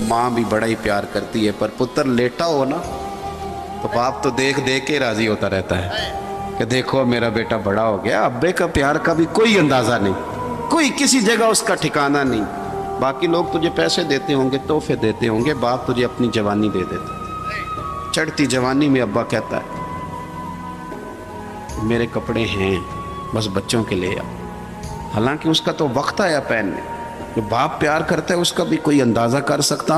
माँ भी बड़ा ही प्यार करती है, पर पुत्र लेटा हो ना तो बाप तो देख देख के राजी होता रहता है कि देखो मेरा बेटा बड़ा हो गया। अब्बे का प्यार का भी कोई अंदाजा नहीं, कोई किसी जगह उसका ठिकाना नहीं। बाकी लोग तुझे पैसे देते होंगे, तोहफे देते होंगे, बाप तुझे अपनी जवानी दे देता। चढ़ती जवानी में अब्बा कहता है मेरे कपड़े हैं, बस बच्चों के ले आ। हालांकि उसका तो वक्त आया पहनने। जो बाप प्यार करता है उसका भी कोई अंदाजा कर सकता